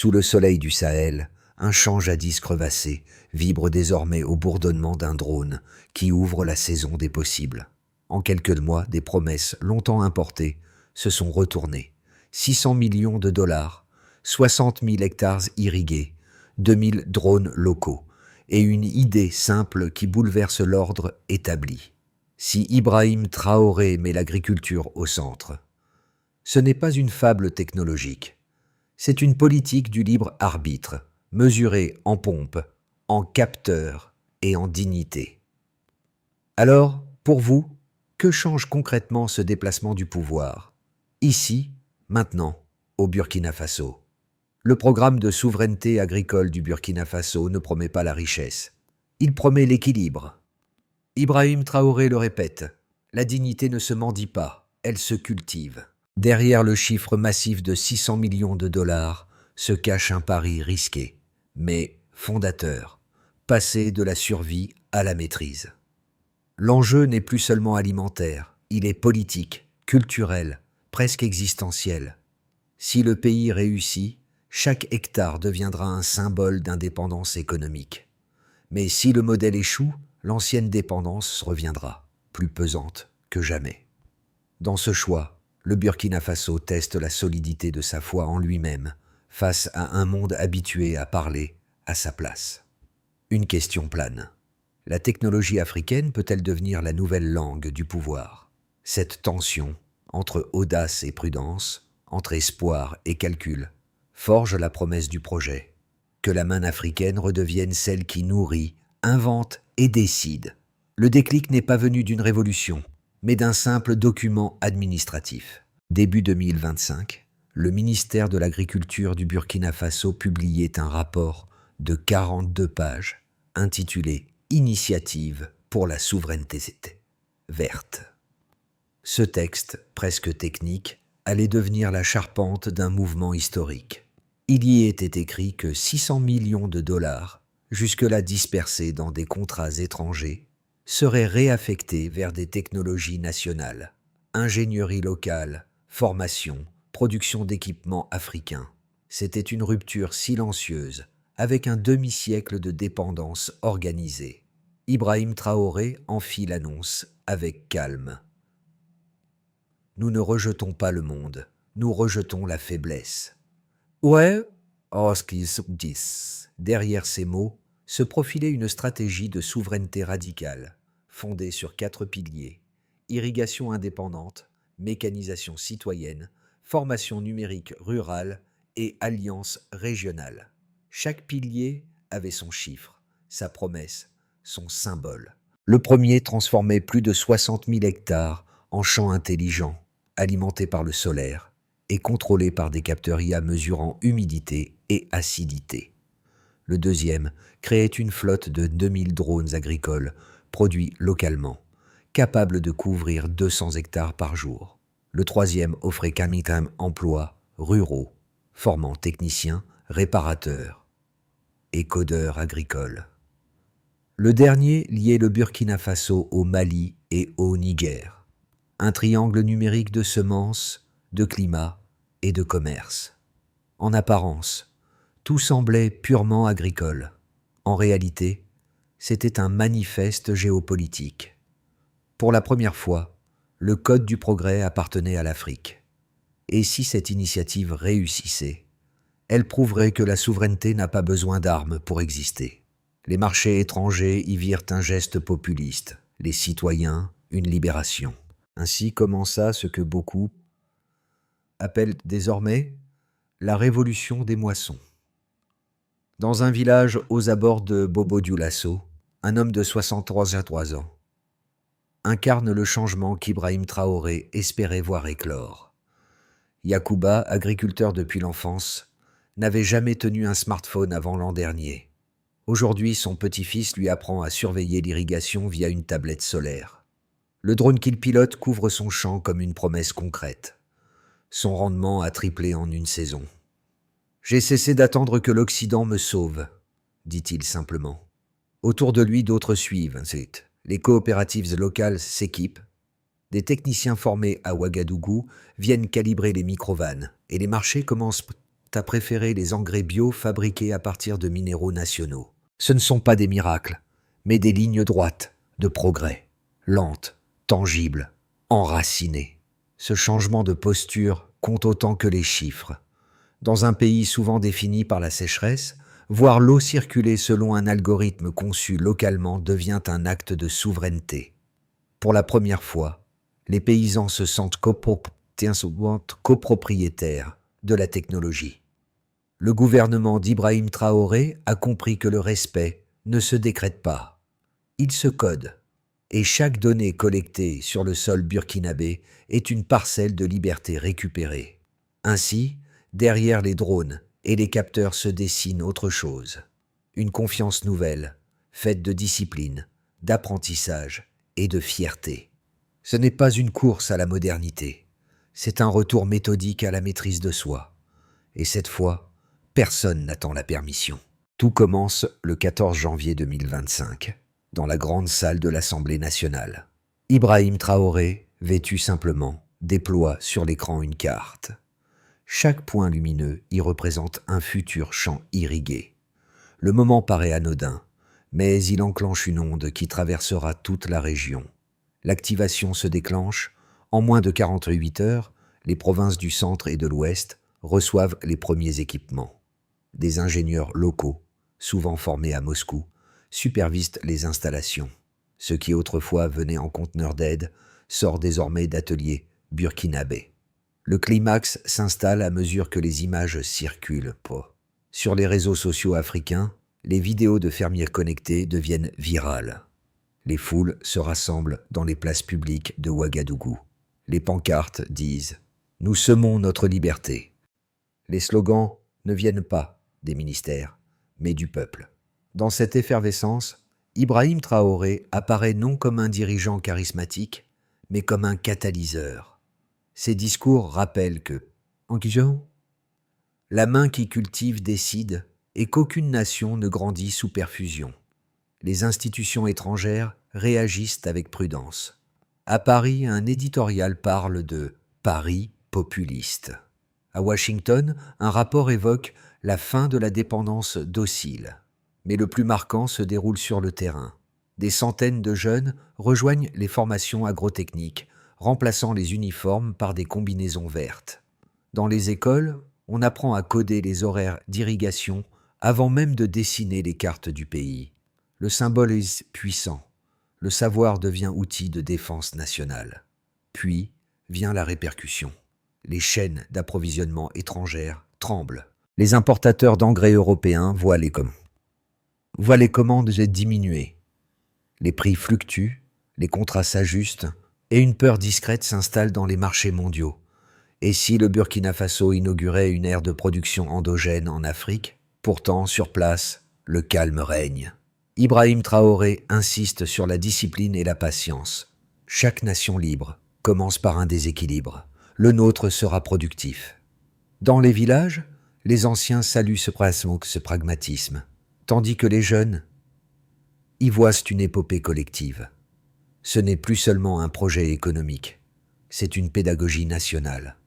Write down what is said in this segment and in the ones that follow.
Sous le soleil du Sahel, un champ jadis crevassé vibre désormais au bourdonnement d'un drone qui ouvre la saison des possibles. En quelques mois, des promesses longtemps importées se sont retournées. 600 millions de dollars, 60 000 hectares irrigués, 2000 drones locaux et une idée simple qui bouleverse l'ordre établi. Si Ibrahim Traoré met l'agriculture au centre, ce n'est pas une fable technologique. C'est une politique du libre arbitre, mesurée en pompe, en capteur et en dignité. Alors, pour vous, que change concrètement ce déplacement du pouvoir? Ici, maintenant, au Burkina Faso. Le programme de souveraineté agricole du Burkina Faso ne promet pas la richesse. Il promet l'équilibre. Ibrahim Traoré le répète, la dignité ne se mendie pas, elle se cultive. Derrière le chiffre massif de 600 millions de dollars se cache un pari risqué, mais fondateur, passer de la survie à la maîtrise. L'enjeu n'est plus seulement alimentaire, il est politique, culturel, presque existentiel. Si le pays réussit, chaque hectare deviendra un symbole d'indépendance économique. Mais si le modèle échoue, l'ancienne dépendance reviendra, plus pesante que jamais. Dans ce choix, le Burkina Faso teste la solidité de sa foi en lui-même face à un monde habitué à parler à sa place. Une question plane. La technologie africaine peut-elle devenir la nouvelle langue du pouvoir? Cette tension, entre audace et prudence, entre espoir et calcul, forge la promesse du projet. Que la main africaine redevienne celle qui nourrit, invente et décide. Le déclic n'est pas venu d'une révolution, mais d'un simple document administratif. Début 2025, le ministère de l'Agriculture du Burkina Faso publiait un rapport de 42 pages intitulé « Initiative pour la souveraineté verte ». Ce texte, presque technique, allait devenir la charpente d'un mouvement historique. Il y était écrit que 600 millions de dollars, jusque-là dispersés dans des contrats étrangers, seraient réaffectés vers des technologies nationales, ingénierie locale, formation, production d'équipements africains. C'était une rupture silencieuse, avec un demi-siècle de dépendance organisée. Ibrahim Traoré en fit l'annonce avec calme. Nous ne rejetons pas le monde, nous rejetons la faiblesse. Ouais, oh ce qu'ils se disent. Derrière ces mots se profilait une stratégie de souveraineté radicale, fondée sur 4 piliers: irrigation indépendante, mécanisation citoyenne, formation numérique rurale et alliance régionale. Chaque pilier avait son chiffre, sa promesse, son symbole. Le premier transformait plus de 60 000 hectares en champs intelligents, alimentés par le solaire et contrôlés par des capteurs IA mesurant humidité et acidité. Le deuxième créait une flotte de 2000 drones agricoles produits localement, capables de couvrir 200 hectares par jour. Le troisième offrait 4000 emplois ruraux, formant techniciens, réparateurs et codeurs agricoles. Le dernier liait le Burkina Faso au Mali et au Niger. Un triangle numérique de semences, de climat et de commerce. En apparence, tout semblait purement agricole. En réalité, c'était un manifeste géopolitique. Pour la première fois, le code du progrès appartenait à l'Afrique. Et si cette initiative réussissait, elle prouverait que la souveraineté n'a pas besoin d'armes pour exister. Les marchés étrangers y virent un geste populiste, les citoyens une libération. Ainsi commença ce que beaucoup appellent désormais la révolution des moissons. Dans un village aux abords de Bobo-Dioulasso, un homme de 63 ans incarne le changement qu'Ibrahim Traoré espérait voir éclore. Yacouba, agriculteur depuis l'enfance, n'avait jamais tenu un smartphone avant l'an dernier. Aujourd'hui, son petit-fils lui apprend à surveiller l'irrigation via une tablette solaire. Le drone qu'il pilote couvre son champ comme une promesse concrète. Son rendement a triplé en une saison. « J'ai cessé d'attendre que l'Occident me sauve », dit-il simplement. Autour de lui, d'autres suivent. Ensuite, les coopératives locales s'équipent. Des techniciens formés à Ouagadougou viennent calibrer les microvannes et les marchés commencent à préférer les engrais bio fabriqués à partir de minéraux nationaux. Ce ne sont pas des miracles, mais des lignes droites de progrès, lentes, tangibles, enracinées. Ce changement de posture compte autant que les chiffres. Dans un pays souvent défini par la sécheresse, voir l'eau circuler selon un algorithme conçu localement devient un acte de souveraineté. Pour la première fois, les paysans se sentent copropriétaires de la technologie. Le gouvernement d'Ibrahim Traoré a compris que le respect ne se décrète pas. Il se code, et chaque donnée collectée sur le sol burkinabé est une parcelle de liberté récupérée. Ainsi, derrière les drones et les capteurs se dessine autre chose. Une confiance nouvelle, faite de discipline, d'apprentissage et de fierté. Ce n'est pas une course à la modernité, c'est un retour méthodique à la maîtrise de soi. Et cette fois, personne n'attend la permission. Tout commence le 14 janvier 2025, dans la grande salle de l'Assemblée nationale. Ibrahim Traoré, vêtu simplement, déploie sur l'écran une carte. Chaque point lumineux y représente un futur champ irrigué. Le moment paraît anodin, mais il enclenche une onde qui traversera toute la région. L'activation se déclenche. En moins de 48 heures, les provinces du centre et de l'ouest reçoivent les premiers équipements. Des ingénieurs locaux, souvent formés à Moscou, supervisent les installations. Ce qui autrefois venait en conteneur d'aide sort désormais d'ateliers burkinabés. Le climax s'installe à mesure que les images circulent. Sur les réseaux sociaux africains, les vidéos de fermiers connectés deviennent virales. Les foules se rassemblent dans les places publiques de Ouagadougou. Les pancartes disent « Nous semons notre liberté ». Les slogans ne viennent pas des ministères, mais du peuple. Dans cette effervescence, Ibrahim Traoré apparaît non comme un dirigeant charismatique, mais comme un catalyseur. Ses discours rappellent que, en Guijon, la main qui cultive décide et qu'aucune nation ne grandit sous perfusion. Les institutions étrangères réagissent avec prudence. À Paris, un éditorial parle de « Paris populiste ». À Washington, un rapport évoque la fin de la dépendance docile. Mais le plus marquant se déroule sur le terrain. Des centaines de jeunes rejoignent les formations agrotechniques, remplaçant les uniformes par des combinaisons vertes. Dans les écoles, on apprend à coder les horaires d'irrigation avant même de dessiner les cartes du pays. Le symbole est puissant. Le savoir devient outil de défense nationale. Puis vient la répercussion. Les chaînes d'approvisionnement étrangères tremblent. Les importateurs d'engrais européens voient les commandes diminuer. Les prix fluctuent, les contrats s'ajustent, et une peur discrète s'installe dans les marchés mondiaux. Et si le Burkina Faso inaugurait une ère de production endogène en Afrique, pourtant, sur place, le calme règne. Ibrahim Traoré insiste sur la discipline et la patience. Chaque nation libre commence par un déséquilibre. Le nôtre sera productif. Dans les villages, les anciens saluent ce pragmatisme, tandis que les jeunes y voient une épopée collective. Ce n'est plus seulement un projet économique, c'est une pédagogie nationale.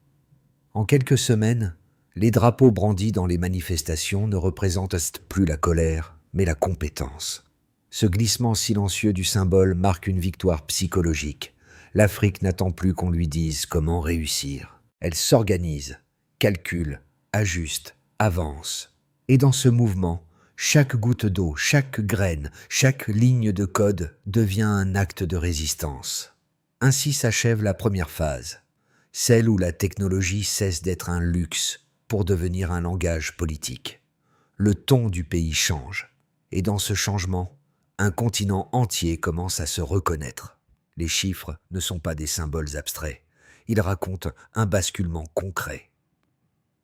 En quelques semaines, les drapeaux brandis dans les manifestations ne représentent plus la colère, mais la compétence. Ce glissement silencieux du symbole marque une victoire psychologique. L'Afrique n'attend plus qu'on lui dise comment réussir. Elle s'organise, calcule, ajuste, avance. Et dans ce mouvement, chaque goutte d'eau, chaque graine, chaque ligne de code devient un acte de résistance. Ainsi s'achève la première phase, celle où la technologie cesse d'être un luxe pour devenir un langage politique. Le ton du pays change, et dans ce changement, un continent entier commence à se reconnaître. Les chiffres ne sont pas des symboles abstraits, ils racontent un basculement concret.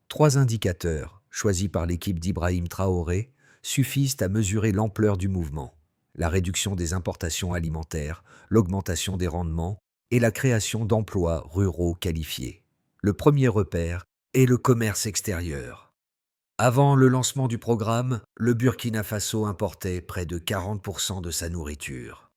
3 indicateurs, choisis par l'équipe d'Ibrahim Traoré, suffisent à mesurer l'ampleur du mouvement, la réduction des importations alimentaires, l'augmentation des rendements et la création d'emplois ruraux qualifiés. Le premier repère est le commerce extérieur. Avant le lancement du programme, le Burkina Faso importait près de 40% de sa nourriture.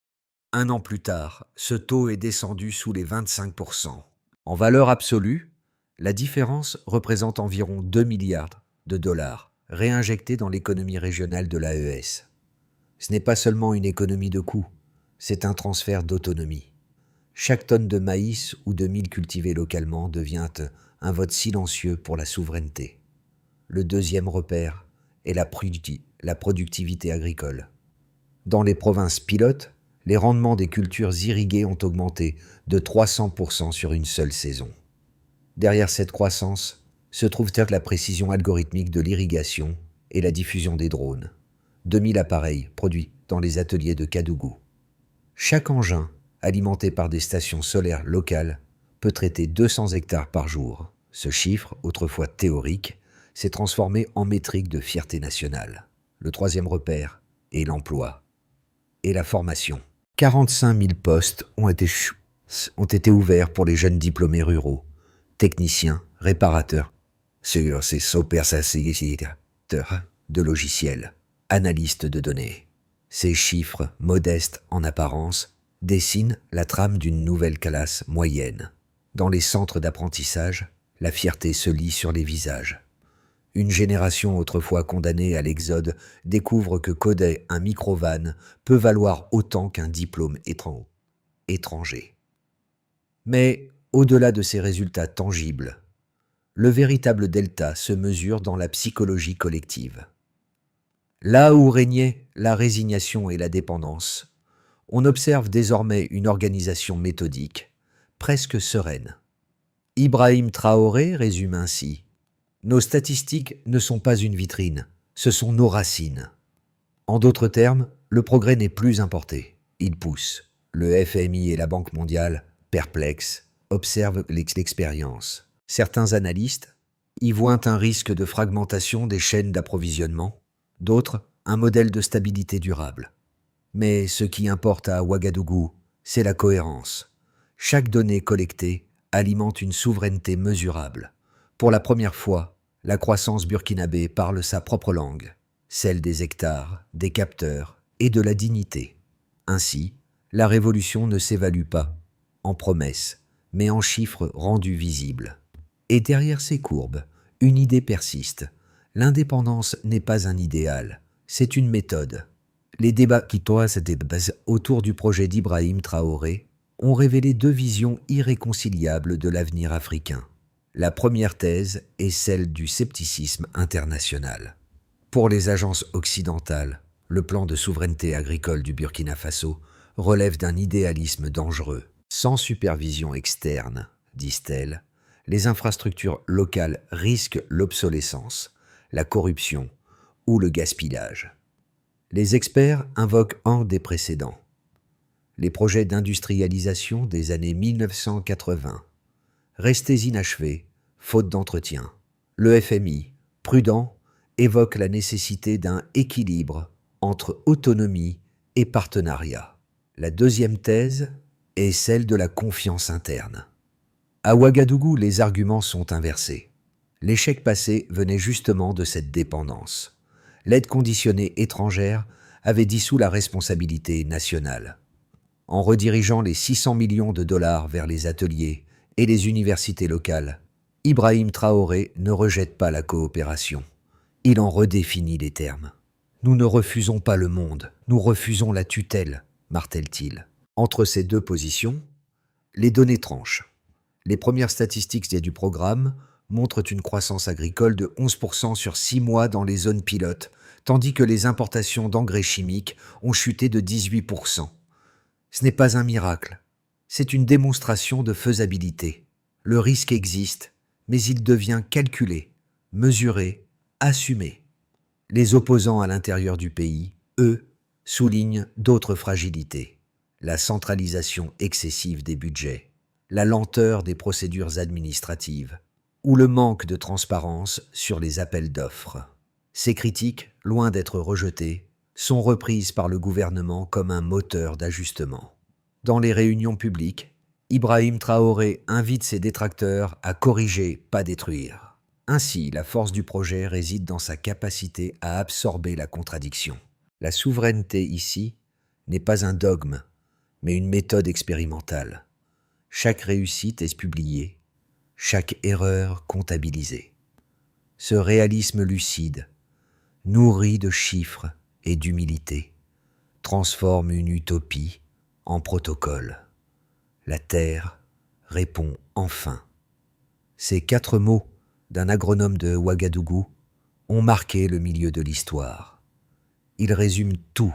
1 an plus tard, ce taux est descendu sous les 25%. En valeur absolue, la différence représente environ 2 milliards de dollars réinjectés dans l'économie régionale de l'AES. Ce n'est pas seulement une économie de coûts, c'est un transfert d'autonomie. Chaque tonne de maïs ou de mil cultivé localement devient un vote silencieux pour la souveraineté. Le deuxième repère est la productivité agricole. Dans les provinces pilotes, les rendements des cultures irriguées ont augmenté de 300% sur une seule saison. Derrière cette croissance se trouve la précision algorithmique de l'irrigation et la diffusion des drones. 2000 appareils produits dans les ateliers de Kédougou. Chaque engin, alimenté par des stations solaires locales, peut traiter 200 hectares par jour. Ce chiffre, autrefois théorique, s'est transformé en métrique de fierté nationale. Le troisième repère est l'emploi et la formation. 45 000 postes ont été ouverts pour les jeunes diplômés ruraux, techniciens, réparateurs, de logiciels, analystes de données. Ces chiffres, modestes en apparence, dessinent la trame d'une nouvelle classe moyenne. Dans les centres d'apprentissage, la fierté se lit sur les visages. Une génération autrefois condamnée à l'exode découvre que coder un micro-van peut valoir autant qu'un diplôme étranger. Mais au-delà de ces résultats tangibles, le véritable delta se mesure dans la psychologie collective. Là où régnait la résignation et la dépendance, on observe désormais une organisation méthodique, presque sereine. Ibrahim Traoré résume ainsi: nos statistiques ne sont pas une vitrine, ce sont nos racines. En d'autres termes, le progrès n'est plus importé, il pousse. Le FMI et la Banque mondiale, perplexes, observent l'expérience. Certains analystes y voient un risque de fragmentation des chaînes d'approvisionnement, d'autres un modèle de stabilité durable. Mais ce qui importe à Ouagadougou, c'est la cohérence. Chaque donnée collectée alimente une souveraineté mesurable. Pour la première fois, la croissance burkinabé parle sa propre langue, celle des hectares, des capteurs et de la dignité. Ainsi, la révolution ne s'évalue pas en promesses, mais en chiffres rendus visibles. Et derrière ces courbes, une idée persiste. L'indépendance n'est pas un idéal, c'est une méthode. Les débats qui s'étaient basés autour du projet d'Ibrahim Traoré ont révélé deux visions irréconciliables de l'avenir africain. La première thèse est celle du scepticisme international. Pour les agences occidentales, le plan de souveraineté agricole du Burkina Faso relève d'un idéalisme dangereux. Sans supervision externe, disent-elles, les infrastructures locales risquent l'obsolescence, la corruption ou le gaspillage. Les experts invoquent un des précédents. Les projets d'industrialisation des années 1980, restés inachevés, faute d'entretien. Le FMI, prudent, évoque la nécessité d'un équilibre entre autonomie et partenariat. La deuxième thèse est celle de la confiance interne. À Ouagadougou, les arguments sont inversés. L'échec passé venait justement de cette dépendance. L'aide conditionnée étrangère avait dissous la responsabilité nationale. En redirigeant les 600 millions de dollars vers les ateliers et les universités locales, Ibrahim Traoré ne rejette pas la coopération. Il en redéfinit les termes. Nous ne refusons pas le monde, nous refusons la tutelle, martèle-t-il. Entre ces deux positions, les données tranchent. Les premières statistiques du programme montrent une croissance agricole de 11% sur 6 mois dans les zones pilotes, tandis que les importations d'engrais chimiques ont chuté de 18%. Ce n'est pas un miracle, c'est une démonstration de faisabilité. Le risque existe, mais il devient calculé, mesuré, assumé. Les opposants à l'intérieur du pays, eux, soulignent d'autres fragilités. La centralisation excessive des budgets, la lenteur des procédures administratives ou le manque de transparence sur les appels d'offres. Ces critiques, loin d'être rejetées, sont reprises par le gouvernement comme un moteur d'ajustement. Dans les réunions publiques, Ibrahim Traoré invite ses détracteurs à corriger, pas détruire. Ainsi, la force du projet réside dans sa capacité à absorber la contradiction. La souveraineté ici n'est pas un dogme, mais une méthode expérimentale. Chaque réussite est publiée, chaque erreur comptabilisée. Ce réalisme lucide, nourri de chiffres et d'humilité, transforme une utopie en protocole. La Terre répond enfin. Ces 4 mots d'un agronome de Ouagadougou ont marqué le milieu de l'histoire. Ils résument tout.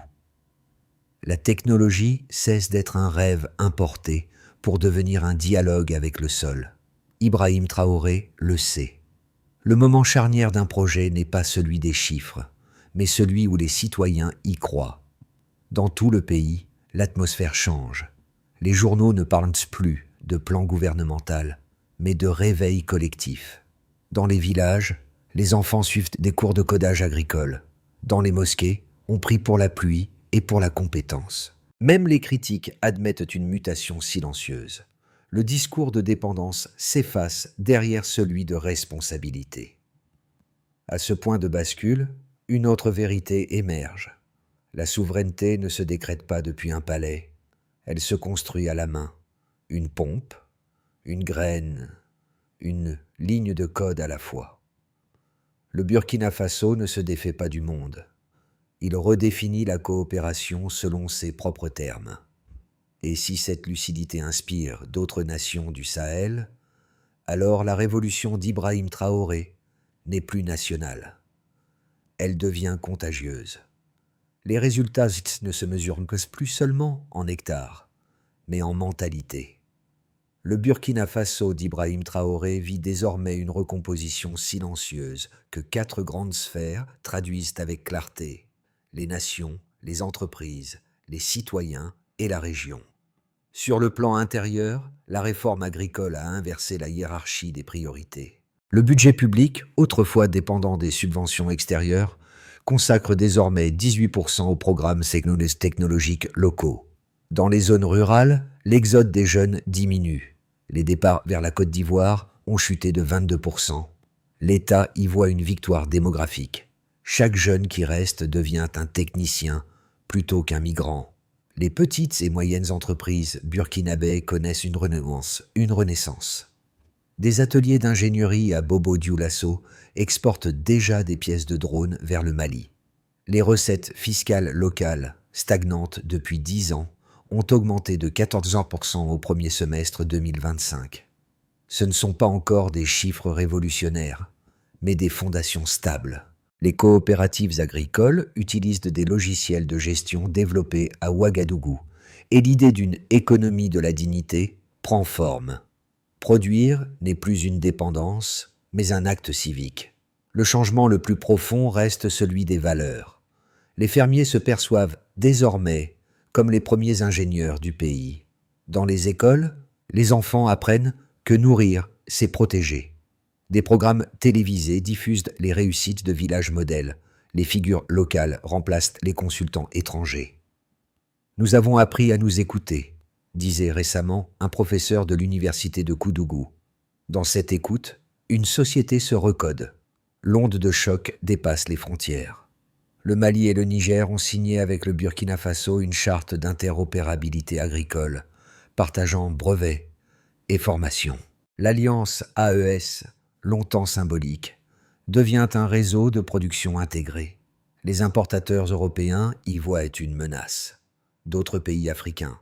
La technologie cesse d'être un rêve importé pour devenir un dialogue avec le sol. Ibrahim Traoré le sait. Le moment charnière d'un projet n'est pas celui des chiffres, mais celui où les citoyens y croient. Dans tout le pays, l'atmosphère change. Les journaux ne parlent plus de plan gouvernemental, mais de réveil collectif. Dans les villages, les enfants suivent des cours de codage agricole. Dans les mosquées, on prie pour la pluie et pour la compétence. Même les critiques admettent une mutation silencieuse. Le discours de dépendance s'efface derrière celui de responsabilité. À ce point de bascule, une autre vérité émerge. La souveraineté ne se décrète pas depuis un palais, elle se construit à la main. Une pompe, une graine, une ligne de code à la fois. Le Burkina Faso ne se défait pas du monde. Il redéfinit la coopération selon ses propres termes. Et si cette lucidité inspire d'autres nations du Sahel, alors la révolution d'Ibrahim Traoré n'est plus nationale. Elle devient contagieuse. Les résultats ne se mesurent plus seulement en hectares, mais en mentalité. Le Burkina Faso d'Ibrahim Traoré vit désormais une recomposition silencieuse que 4 grandes sphères traduisent avec clarté: les nations, les entreprises, les citoyens et la région. Sur le plan intérieur, la réforme agricole a inversé la hiérarchie des priorités. Le budget public, autrefois dépendant des subventions extérieures, consacre désormais 18% aux programmes technologiques locaux. Dans les zones rurales, l'exode des jeunes diminue. Les départs vers la Côte d'Ivoire ont chuté de 22%. L'État y voit une victoire démographique. Chaque jeune qui reste devient un technicien plutôt qu'un migrant. Les petites et moyennes entreprises burkinabées connaissent une renaissance. Des ateliers d'ingénierie à Bobo-Dioulasso exportent déjà des pièces de drones vers le Mali. Les recettes fiscales locales, stagnantes depuis 10 ans, ont augmenté de 14% au premier semestre 2025. Ce ne sont pas encore des chiffres révolutionnaires, mais des fondations stables. Les coopératives agricoles utilisent des logiciels de gestion développés à Ouagadougou et l'idée d'une économie de la dignité prend forme. Produire n'est plus une dépendance, mais un acte civique. Le changement le plus profond reste celui des valeurs. Les fermiers se perçoivent désormais comme les premiers ingénieurs du pays. Dans les écoles, les enfants apprennent que nourrir, c'est protéger. Des programmes télévisés diffusent les réussites de villages modèles. Les figures locales remplacent les consultants étrangers. Nous avons appris à nous écouter, disait récemment un professeur de l'université de Koudougou. Dans cette écoute, une société se recode. L'onde de choc dépasse les frontières. Le Mali et le Niger ont signé avec le Burkina Faso une charte d'interopérabilité agricole, partageant brevets et formations. L'alliance AES, longtemps symbolique, devient un réseau de production intégré. Les importateurs européens y voient une menace. D'autres pays africains,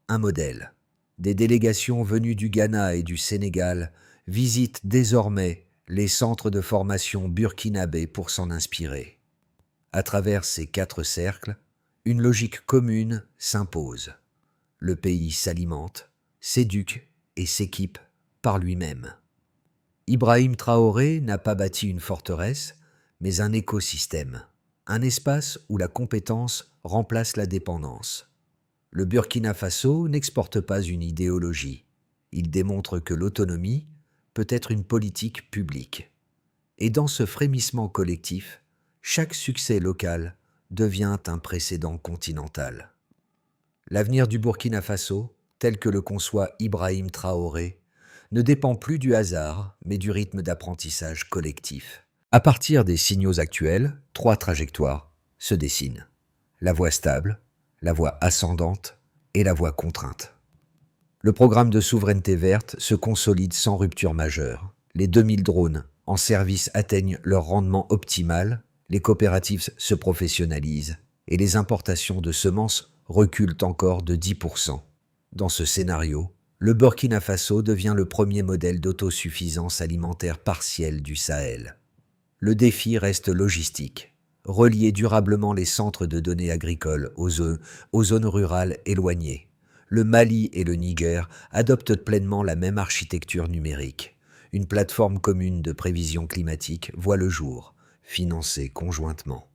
un modèle. Des délégations venues du Ghana et du Sénégal visitent désormais les centres de formation burkinabés pour s'en inspirer. À travers ces 4 cercles, une logique commune s'impose. Le pays s'alimente, s'éduque et s'équipe par lui-même. Ibrahim Traoré n'a pas bâti une forteresse, mais un écosystème, un espace où la compétence remplace la dépendance. Le Burkina Faso n'exporte pas une idéologie. Il démontre que l'autonomie peut être une politique publique. Et dans ce frémissement collectif, chaque succès local devient un précédent continental. L'avenir du Burkina Faso, tel que le conçoit Ibrahim Traoré, ne dépend plus du hasard, mais du rythme d'apprentissage collectif. À partir des signaux actuels, 3 trajectoires se dessinent. La voie stable, la voie ascendante et la voie contrainte. Le programme de souveraineté verte se consolide sans rupture majeure. Les 2000 drones en service atteignent leur rendement optimal, les coopératives se professionnalisent et les importations de semences reculent encore de 10%. Dans ce scénario, le Burkina Faso devient le premier modèle d'autosuffisance alimentaire partielle du Sahel. Le défi reste logistique. Relier durablement les centres de données agricoles aux zones rurales éloignées. Le Mali et le Niger adoptent pleinement la même architecture numérique. Une plateforme commune de prévision climatique voit le jour, financée conjointement.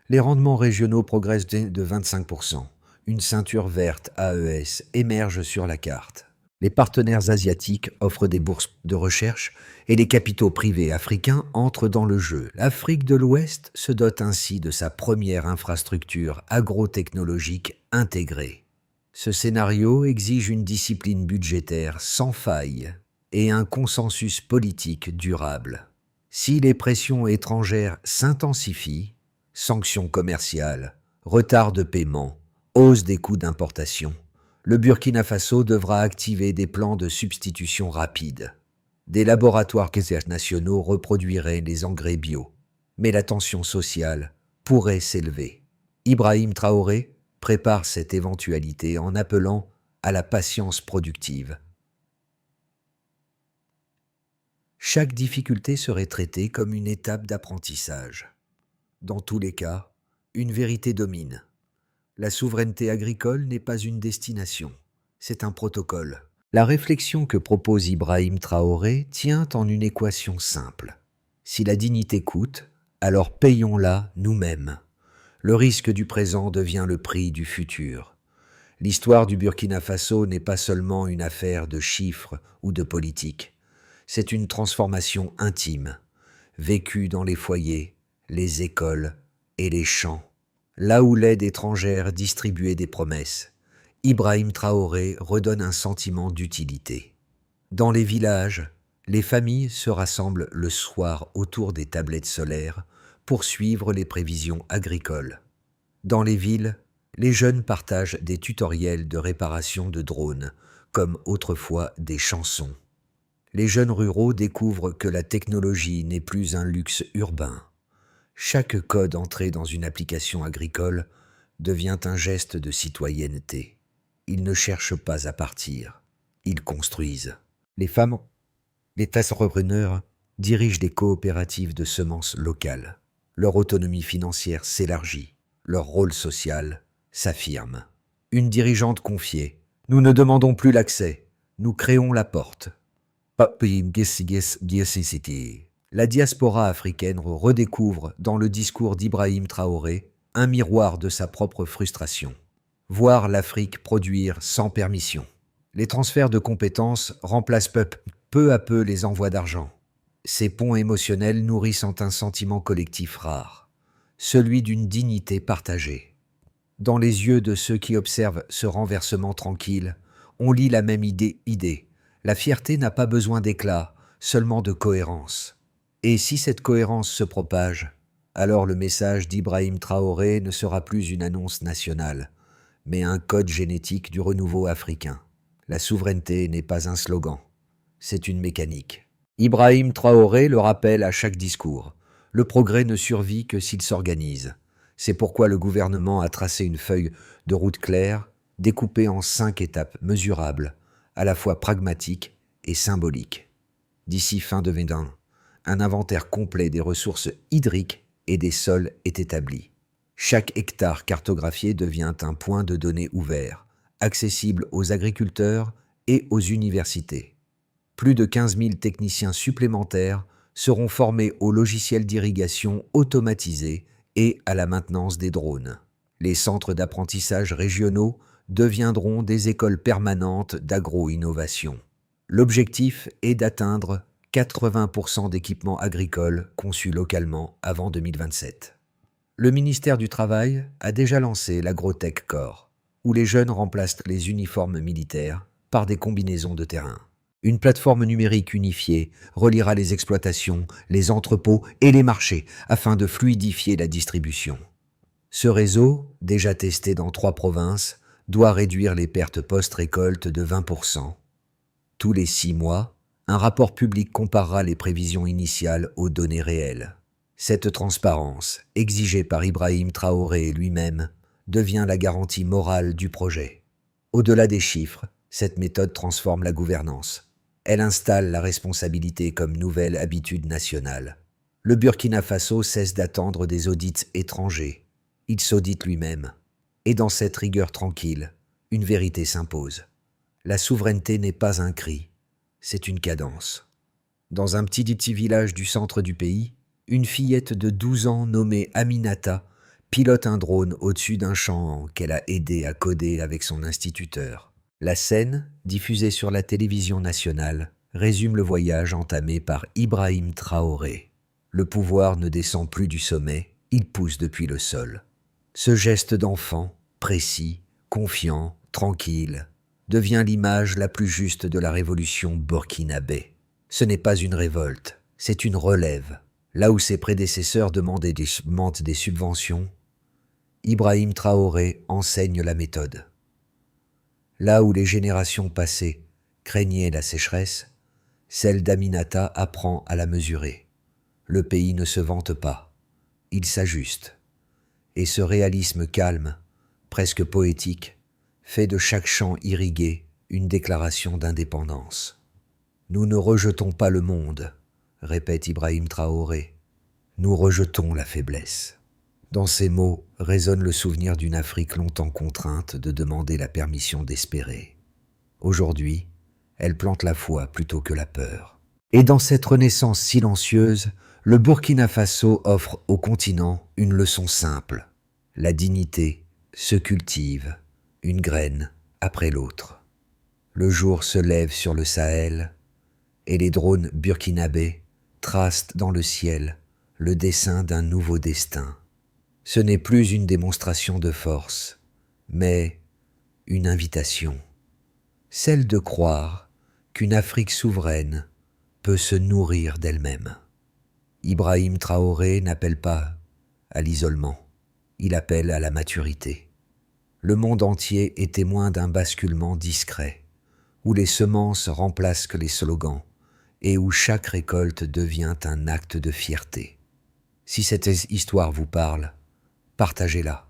Les rendements régionaux progressent de 25%. Une ceinture verte AES émerge sur la carte. Les partenaires asiatiques offrent des bourses de recherche et les capitaux privés africains entrent dans le jeu. L'Afrique de l'Ouest se dote ainsi de sa première infrastructure agrotechnologique intégrée. Ce scénario exige une discipline budgétaire sans faille et un consensus politique durable. Si les pressions étrangères s'intensifient, sanctions commerciales, retard de paiement, hausse des coûts d'importation, le Burkina Faso devra activer des plans de substitution rapides. Des laboratoires nationaux reproduiraient les engrais bio, mais la tension sociale pourrait s'élever. Ibrahim Traoré prépare cette éventualité en appelant à la patience productive. Chaque difficulté serait traitée comme une étape d'apprentissage. Dans tous les cas, une vérité domine. La souveraineté agricole n'est pas une destination, c'est un protocole. La réflexion que propose Ibrahim Traoré tient en une équation simple. Si la dignité coûte, alors payons-la nous-mêmes. Le risque du présent devient le prix du futur. L'histoire du Burkina Faso n'est pas seulement une affaire de chiffres ou de politique. C'est une transformation intime, vécue dans les foyers, les écoles et les champs. Là où l'aide étrangère distribuait des promesses, Ibrahim Traoré redonne un sentiment d'utilité. Dans les villages, les familles se rassemblent le soir autour des tablettes solaires pour suivre les prévisions agricoles. Dans les villes, les jeunes partagent des tutoriels de réparation de drones, comme autrefois des chansons. Les jeunes ruraux découvrent que la technologie n'est plus un luxe urbain. Chaque code entré dans une application agricole devient un geste de citoyenneté. Ils ne cherchent pas à partir, ils construisent. Les femmes, les entrepreneurs, dirigent des coopératives de semences locales. Leur autonomie financière s'élargit, leur rôle social s'affirme. Une dirigeante confiait « Nous ne demandons plus l'accès, nous créons la porte ». La diaspora africaine redécouvre, dans le discours d'Ibrahim Traoré, un miroir de sa propre frustration. Voir l'Afrique produire sans permission. Les transferts de compétences remplacent peu à peu les envois d'argent. Ces ponts émotionnels nourrissent un sentiment collectif rare, celui d'une dignité partagée. Dans les yeux de ceux qui observent ce renversement tranquille, on lit la même idée. La fierté n'a pas besoin d'éclat, seulement de cohérence. Et si cette cohérence se propage, alors le message d'Ibrahim Traoré ne sera plus une annonce nationale, mais un code génétique du renouveau africain. La souveraineté n'est pas un slogan, c'est une mécanique. Ibrahim Traoré le rappelle à chaque discours. Le progrès ne survit que s'il s'organise. C'est pourquoi le gouvernement a tracé une feuille de route claire, découpée en 5 étapes mesurables, à la fois pragmatiques et symboliques. D'ici fin 2021, un inventaire complet des ressources hydriques et des sols est établi. Chaque hectare cartographié devient un point de données ouvert, accessible aux agriculteurs et aux universités. Plus de 15 000 techniciens supplémentaires seront formés aux logiciels d'irrigation automatisés et à la maintenance des drones. Les centres d'apprentissage régionaux deviendront des écoles permanentes d'agro-innovation. L'objectif est d'atteindre 80% d'équipements agricoles conçus localement avant 2027. Le ministère du Travail a déjà lancé l'Agrotech Corps, où les jeunes remplacent les uniformes militaires par des combinaisons de terrain. Une plateforme numérique unifiée reliera les exploitations, les entrepôts et les marchés afin de fluidifier la distribution. Ce réseau, déjà testé dans 3 provinces, doit réduire les pertes post-récolte de 20%. Tous les 6 mois, Un rapport public comparera les prévisions initiales aux données réelles. Cette transparence, exigée par Ibrahim Traoré lui-même, devient la garantie morale du projet. Au-delà des chiffres, cette méthode transforme la gouvernance. Elle installe la responsabilité comme nouvelle habitude nationale. Le Burkina Faso cesse d'attendre des audits étrangers. Il s'audite lui-même. Et dans cette rigueur tranquille, une vérité s'impose. La souveraineté n'est pas un cri, c'est une cadence. Dans un petit village du centre du pays, une fillette de 12 ans nommée Aminata pilote un drone au-dessus d'un champ qu'elle a aidé à coder avec son instituteur. La scène, diffusée sur la télévision nationale, résume le voyage entamé par Ibrahim Traoré. Le pouvoir ne descend plus du sommet, il pousse depuis le sol. Ce geste d'enfant, précis, confiant, tranquille, devient l'image la plus juste de la révolution burkinabé. Ce n'est pas une révolte, c'est une relève. Là où ses prédécesseurs demandent des subventions, Ibrahim Traoré enseigne la méthode. Là où les générations passées craignaient la sécheresse, celle d'Aminata apprend à la mesurer. Le pays ne se vante pas, il s'ajuste. Et ce réalisme calme, presque poétique, fait de chaque champ irrigué une déclaration d'indépendance. « Nous ne rejetons pas le monde », répète Ibrahim Traoré. « Nous rejetons la faiblesse ». Dans ces mots résonne le souvenir d'une Afrique longtemps contrainte de demander la permission d'espérer. Aujourd'hui, elle plante la foi plutôt que la peur. Et dans cette renaissance silencieuse, le Burkina Faso offre au continent une leçon simple. La dignité se cultive, une graine après l'autre. Le jour se lève sur le Sahel et les drones burkinabés tracent dans le ciel le dessin d'un nouveau destin. Ce n'est plus une démonstration de force, mais une invitation, celle de croire qu'une Afrique souveraine peut se nourrir d'elle-même. Ibrahim Traoré n'appelle pas à l'isolement, il appelle à la maturité. Le monde entier est témoin d'un basculement discret, où les semences remplacent que les slogans et où chaque récolte devient un acte de fierté. Si cette histoire vous parle, partagez-la.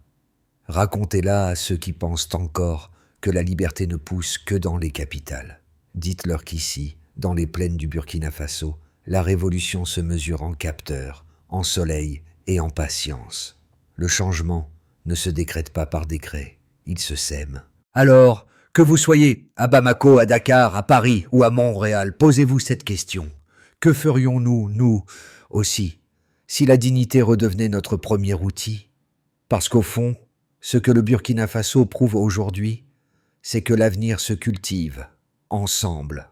Racontez-la à ceux qui pensent encore que la liberté ne pousse que dans les capitales. Dites-leur qu'ici, dans les plaines du Burkina Faso, la révolution se mesure en capteurs, en soleil et en patience. Le changement ne se décrète pas par décret, il se sème. Alors, que vous soyez à Bamako, à Dakar, à Paris ou à Montréal, posez-vous cette question. Que ferions-nous, nous aussi, si la dignité redevenait notre premier outil ? Parce qu'au fond, ce que le Burkina Faso prouve aujourd'hui, c'est que l'avenir se cultive, ensemble.